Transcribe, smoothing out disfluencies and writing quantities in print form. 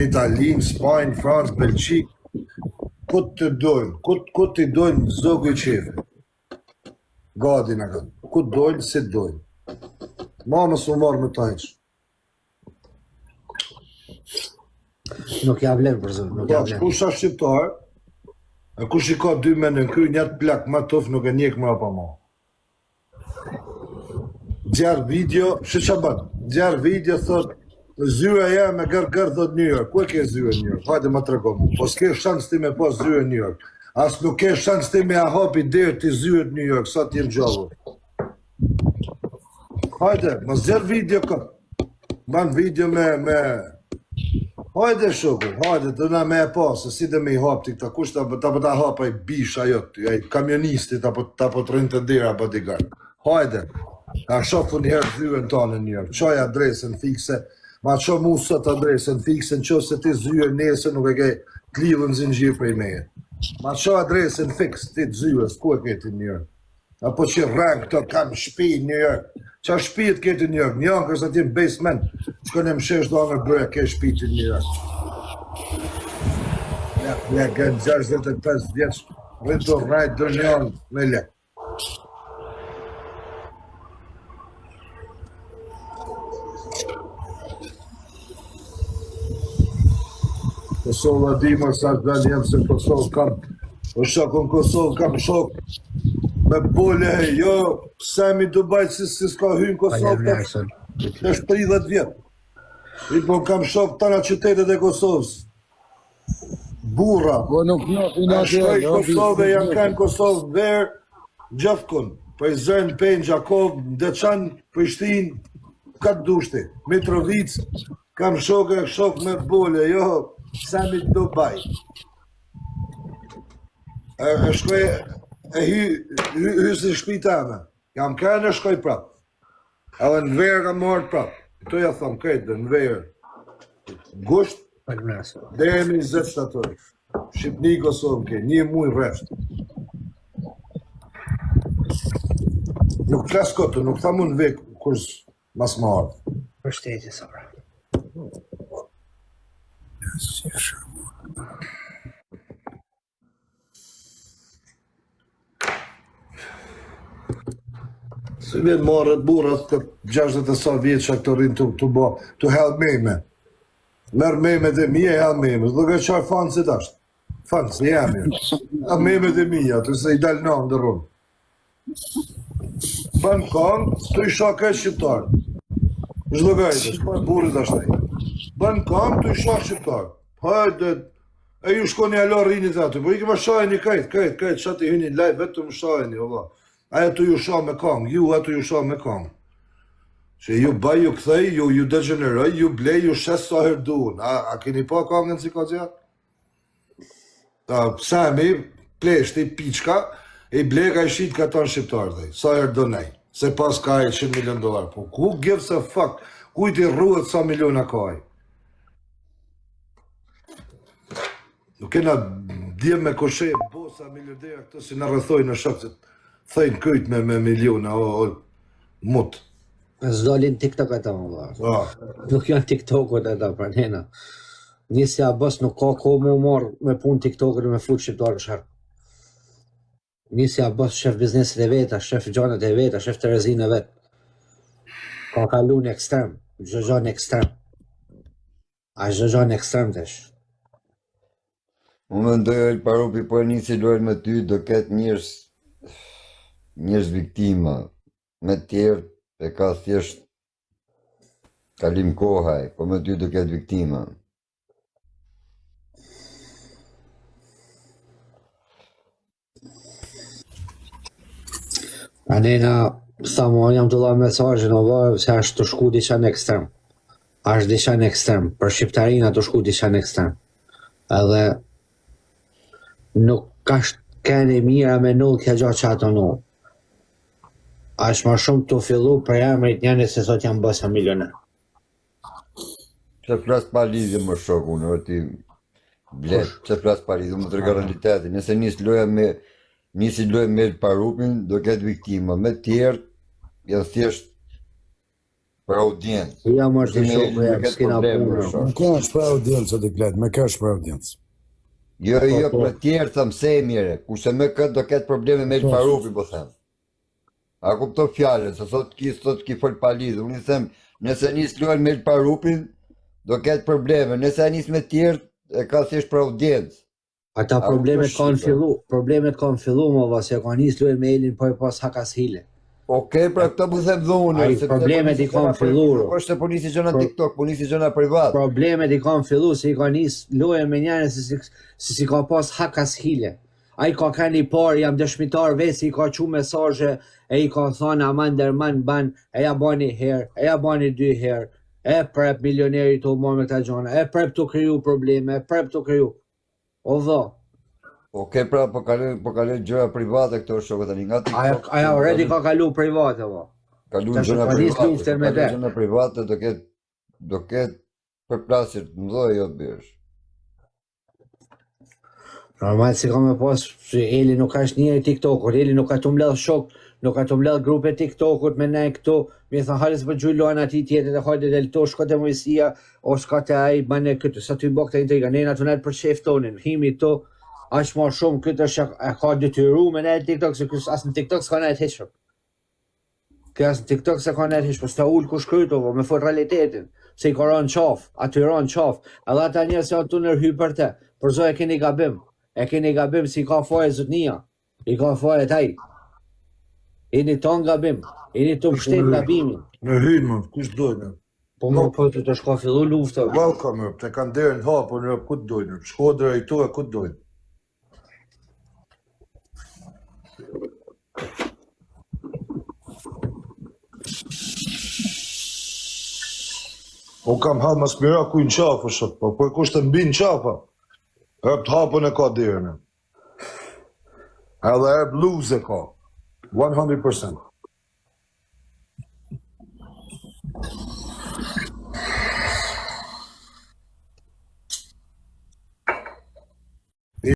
Italinë, Spanjë, Francë, Belgjikë, ku të dojnë, ku të dojnë zogu i qefi. Gadi në këtë, ku dojnë, si dojnë. Ma më së marrë me tajqë. Nuk ja vlen për zonë, nuk ja vlen. Kush është shqiptar, e kush i ka 2 mene në kry, njërë plak ma tof nuk e njek më pa ma. Gjerë video, që që banë? Gjerë video, thot, zyra ja me gërë thot New York. Ku e ke zyra New York? Hajde ma të regomu. Po s'ke shans ti me pas zyra New York. As nuk ke shans ti me ahapi dirë ti zyra New York, sa t'jem gjallu. Hajde, ma zjerë video këtë. Banë video me... Hajde shoku, hajde, të na me e pasë, si dhe me i hap t'i këta, kush ta pëta hapa i bisha jot, i kamionisti ta po të rrinë të dira bodyguard. Hajde, ka shofu njëherë zyën tonë njërë, qaj adresën fikse, ma qo mu sot adresën fikse, në qo se ti zyën nese nuk e ke t'lidhën zingjirë prej meje. Ma qo adresën fikse, ti zyës, ku e keti njërë? Apo që rrën këto kam shpi njërë. Qa shpijët këtë njërë? Njërë kërsa ti në basement, që kënë më shesh do në bërë ke shpijët njërë. Ja gënë 65 vjeç, rritë rrajtë do njërë me le. Kosovë adimër sa të dalë jemë se Kosovë kam, o shokën Kosovë kam shokë, me bole, jo, Sami Dubajt si s'ka hynë Kosovë, është 30 vjetë. I po kam shokë tana qytetet e Kosovës. Burra. Shkoj Kosovë, janë kanë Kosovë verë, gjafkun. Për zënë, Pen, Gjakov, Deçan, Prishtin, katë dushti. Mitrovic, kam shokë me bole, jo, Sami Dubajt. E shkoj, e hysi shpitame. Jam kërë në shkoj prapë. Edhe në verë kam marrë prapë. Këto ja thamë këtë dhe në verë. Gusht, dhe jemi 20 shtatori. Shqipni Kosovë ke, 1 muj rreshtë. Nuk flasë këtë, nuk thamë në vekë kërës mas marrë. Për shtetje, sabra. Se vjetë marrët burrat të 60 e sa vjetë që këto rinë të helë meme. Merë memet e mija e helë memet. Dhe ka qarë fanësit ashtë. Fanës, jemi. A memet e mija, të se i dalë në rrunë. Banë kanë, të i shakë e shqiptarë. Zhlogajtë, shpajtë burrit ashtë. Banë kanë, të i shakë shqiptarë. Hajde, e ju shkoni alo rinit aty. Po i këma shajni kajtë, qatë i hynin laj, vetëm shajni, Allah. Aja të ju shah me kong, ju ato ju shah me kong. Që ju baj, ju këthej, ju degeneroj, ju blej, ju shes sa herduun. A keni pa kongën si ka gjatë? Sami, pleshti, piçka, i bleka i shqit ka tonë shqiptarë dhe, sa herdonej. Se pas ka e $100 million. Po ku gives a fuck, ku i ti rruhet sa miliona kaj? Nuk kena dje me koshe, bosa, miliardera, këto si në rëthoj në shokësit. Thejnë këjt me miliona, mut. Zdolin TikTok e ta më bërë. Nuk janë TikTok-ut e ta, pra njena. Nisja bës nuk ka ko më marrë me pun TikTok-ut me fut shqiptarë në shërë. Nisja bës shef biznesit e veta, shef gjanët e veta, shef Terezin e vetë. Ka kalu në ekstrem, gjëgjan ekstrem. A gjëgjan ekstrem të shë. Unë më ndojë e parupi, po nisi lojnë me ty, do ketë njërës viktima, me tjerë e ka thjesht kalim kohaj, po me ty do ketë viktima. Anena, sa më jam të dha mesajën o vërë, se është të shku disha në ekstrem. Është disha në ekstrem, për shqiptarina të shku disha në ekstrem. Edhe nuk është keni mira me nullë kja gjatë që ato nullë. Ashtë ma shumë të fillu për jamrit njëni se sot jam bësa milioner. Që flas pa lidhje më shoku, në ti blet, që flas pa lidhje, më të rega realitetin. Nëse nisi loja me parupin, do ketë viktima. Me tjerë, janë thjesht Për audiencë. Ja më është shoku, ja s'kena punë. Më ka është për audiencë të kletë, me ka është për audiencë. Jo, për tjerë thëmë se e mire, kurse me këtë do ketë probleme me Elparupi, po them. A kupto fjallën, se sot ki fol pa lidhë, unë i them, nëse nis luajnë me Elparupin, do ketë probleme, nëse a nis me tjerë, e ka thjesht për audiencë. Ata problemet kanë fillu, më vase, ka nis luajnë me Elin, po e pas hakas hile. Okej, pra këta bu them dhune. Ai problemet i kanë filluar. Nuk është se po nisi gjëna TikTok, po nisi gjëna privat. Problemet i kanë fillu, se i ka nis luajnë me njërin si ka pas hakas hile. Ai ka kanë i parë, jam dëshmitar vetë, i ka qu mesazhe, e i ka thonë aman dërman ban, e ja bani herë, e ja bani 2 herë, e prep milioneri të umar me këta gjona, e prep të kriju probleme, e prep të kriju. O dha. Okej, pra po kalojnë gjëra private këto shokë tani nga TikTok. Aja already ka kalu private, po. Kalojnë gjëra private, do ketë përplasje të mëdha jo bish. Normal si ka me pas, se Eli nuk ka njëri TikTokur, Eli nuk ka të mbledh shok, nuk ka të mbledh grupe TikTokut me ne këtu, mi thënë halës për gjuj luan ati tjetër dhe hajde del to, shko të mojësia, o shka të aj, bane këtë, sa të i bëk të intriga, ne të nëtë për shef tonin, himi to, aq ma shumë këtë është e ka detyru me ne TikTok, se kësë asë në TikTok s'ka ne të heqër. Kjo asë në TikTok se ka ne të heqër, për s'ta ullë kush krytovo, me fort realitetin, se i ka ranë qaf, aty ranë qaf, edhe ata njerë se atë të nërhy për te, për zo e keni gabim. E keni gabim si ka fare zotnia, i ka fare taj. Jeni ton gabim, jeni të mështet gabimin. Në hynë më, kush dojnë? Po më po të shka fillu lufta. Welcome, të kanë derën hapur në ku të dojnë, shkodra i tu e ku të dojnë. Po kam halë mas mira ku në qafë, shot, po për kush të mbi në qafa. Rëp të hapën e ka derën. Edhe e bluze ka. 100%.